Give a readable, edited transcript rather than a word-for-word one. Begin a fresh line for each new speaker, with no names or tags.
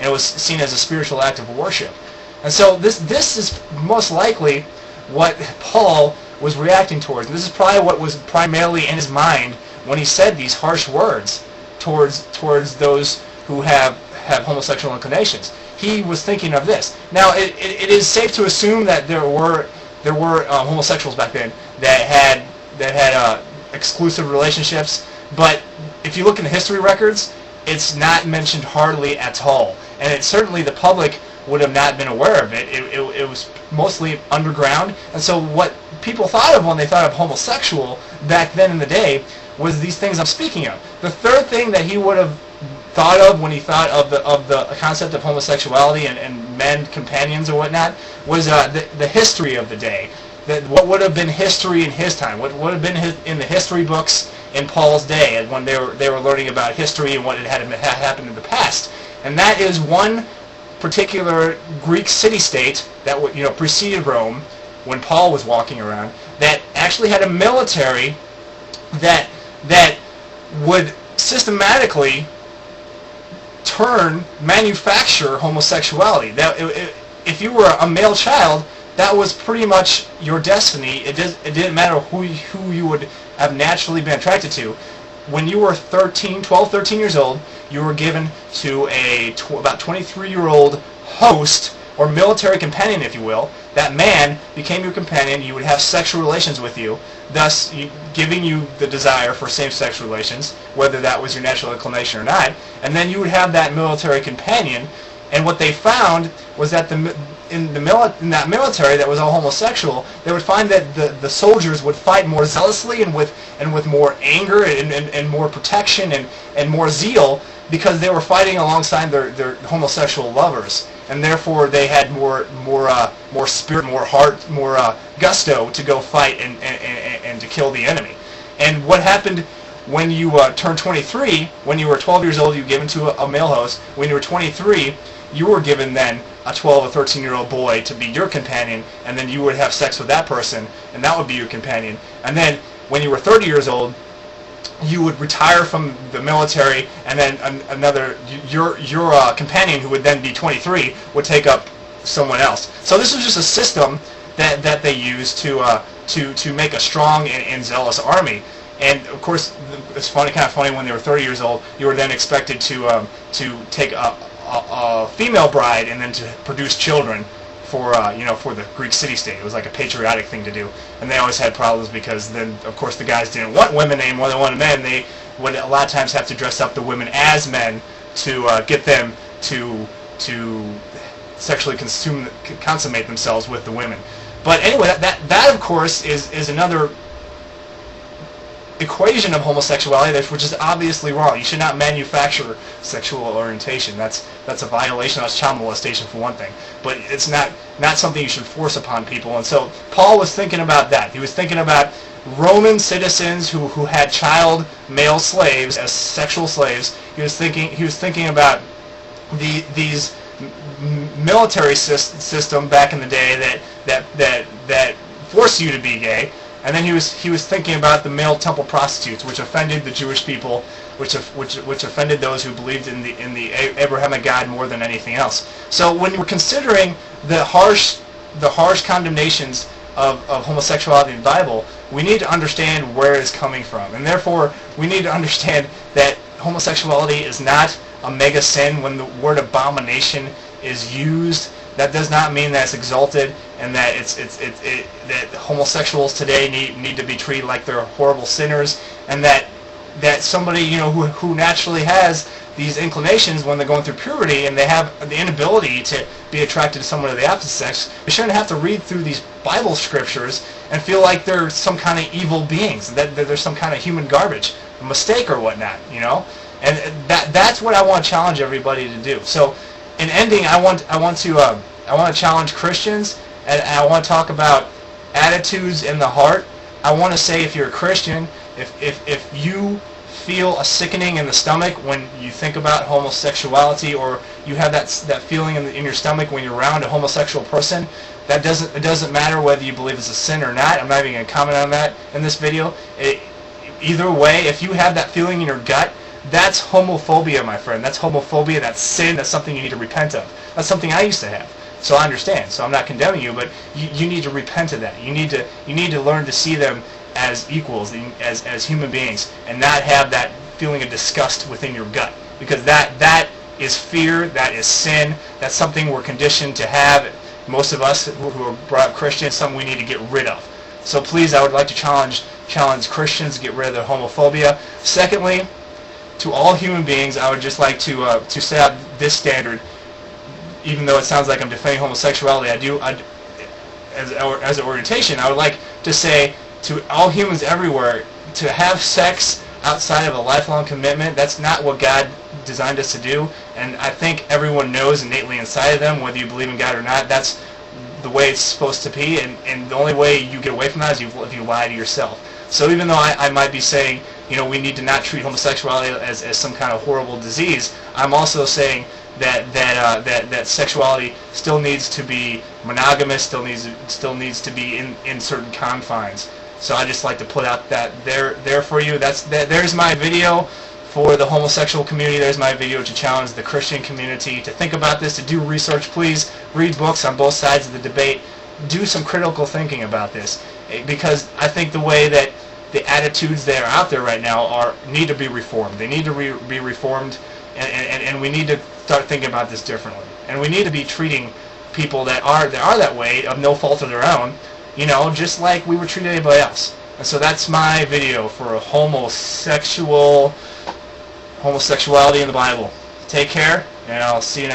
it was seen as a spiritual act of worship. And so this is most likely what Paul was reacting towards. And this is probably what was primarily in his mind when he said these harsh words towards those who have homosexual inclinations. He was thinking of this. Now, it is safe to assume that there were homosexuals back then that had exclusive relationships, but if you look in the history records, it's not mentioned hardly at all. And it certainly the public would have not been aware of it. It was mostly underground. And so what people thought of when they thought of homosexual back then in the day was these things I'm speaking of. The third thing that he would have thought of when he thought of the concept of homosexuality and men companions or whatnot was the history of the day. What would have been history in his time? What would have been in the history books in Paul's day, and when they were learning about history and what had happened in the past? And that is one particular Greek city-state that preceded Rome when Paul was walking around, that actually had a military that would systematically manufacture homosexuality. That if you were a male child, that was pretty much your destiny. It didn't matter who you would have naturally been attracted to. When you were 12, 13 years old, you were given to about 23-year-old host or military companion, if you will. That man became your companion. You would have sexual relations with you, thus giving you the desire for same-sex relations, whether that was your natural inclination or not. And then you would have that military companion. And what they found was that in that military that was all homosexual, they would find that the soldiers would fight more zealously and with more anger and more protection and more zeal, because they were fighting alongside their homosexual lovers, and therefore they had more spirit, more heart, more gusto to go fight and to kill the enemy. And what happened when you turned 23? When you were 12 years old, you were given to a male host. When you were 23, you were given then a 12 or 13-year-old boy to be your companion, and then you would have sex with that person, and that would be your companion. And then when you were 30 years old, you would retire from the military, and then your companion, who would then be 23, would take up someone else. So this was just a system that they used to make a strong and zealous army. And of course, it's kind of funny. When they were 30 years old, you were then expected to take a female bride and then to produce children for the Greek city-state. It was like a patriotic thing to do, and they always had problems because then, of course, the guys didn't want women anymore. They wanted men. They would a lot of times have to dress up the women as men to get them to sexually consummate themselves with the women. But anyway, that of course is another equation of homosexuality, which is obviously wrong. You should not manufacture sexual orientation. That's a violation. That's child molestation, for one thing. But it's not something you should force upon people. And so Paul was thinking about that. He was thinking about Roman citizens who had child male slaves as sexual slaves. He was thinking about these military system back in the day that forced you to be gay. And then he was thinking about the male temple prostitutes, which offended the Jewish people, which offended those who believed in the Abrahamic God more than anything else. So when we're considering the harsh condemnations of homosexuality in the Bible, we need to understand where it's coming from, and therefore we need to understand that homosexuality is not a mega sin. When the word abomination is used, that does not mean that it's exalted and that that homosexuals today need to be treated like they're horrible sinners, and that somebody who naturally has these inclinations when they're going through puberty and they have the inability to be attracted to someone of the opposite sex, they shouldn't have to read through these Bible scriptures and feel like they're some kind of evil beings, that they're some kind of human garbage, a mistake or whatnot, And that's what I want to challenge everybody to do. So, in ending, I want to challenge Christians, and I want to talk about attitudes in the heart. I want to say, if you're a Christian, if you feel a sickening in the stomach when you think about homosexuality, or you have that feeling in your stomach when you're around a homosexual person, it doesn't matter whether you believe it's a sin or not. I'm not even going to comment on that in this video. Either way, if you have that feeling in your gut That's homophobia, my friend. That's homophobia. That's sin. That's something you need to repent of. That's something I used to have. So I understand. So I'm not condemning you, but you need to repent of that. You need to learn to see them as equals, as human beings, and not have that feeling of disgust within your gut, because that is fear. That is sin. That's something we're conditioned to have. Most of us who are brought up Christian, something we need to get rid of. So please, I would like to challenge Christians to get rid of their homophobia. Secondly, to all human beings, I would just like to set out this standard. Even though it sounds like I'm defending homosexuality, as an orientation, I would like to say to all humans everywhere, to have sex outside of a lifelong commitment, that's not what God designed us to do. And I think everyone knows innately inside of them, whether you believe in God or not, that's the way it's supposed to be. And the only way you get away from that is if you lie to yourself. So even though I might be saying, we need to not treat homosexuality as some kind of horrible disease, I'm also saying that sexuality still needs to be monogamous, still needs to be in certain confines. So I just like to put out that there for you. There's my video for the homosexual community. There's my video to challenge the Christian community to think about this, to do research. Please read books on both sides of the debate. Do some critical thinking about this, because I think the way that the attitudes that are out there right now need to be reformed. They need to be reformed, and we need to start thinking about this differently. And we need to be treating people that are that way of no fault of their own, just like we would treat anybody else. And so that's my video for homosexuality in the Bible. Take care, and I'll see you next.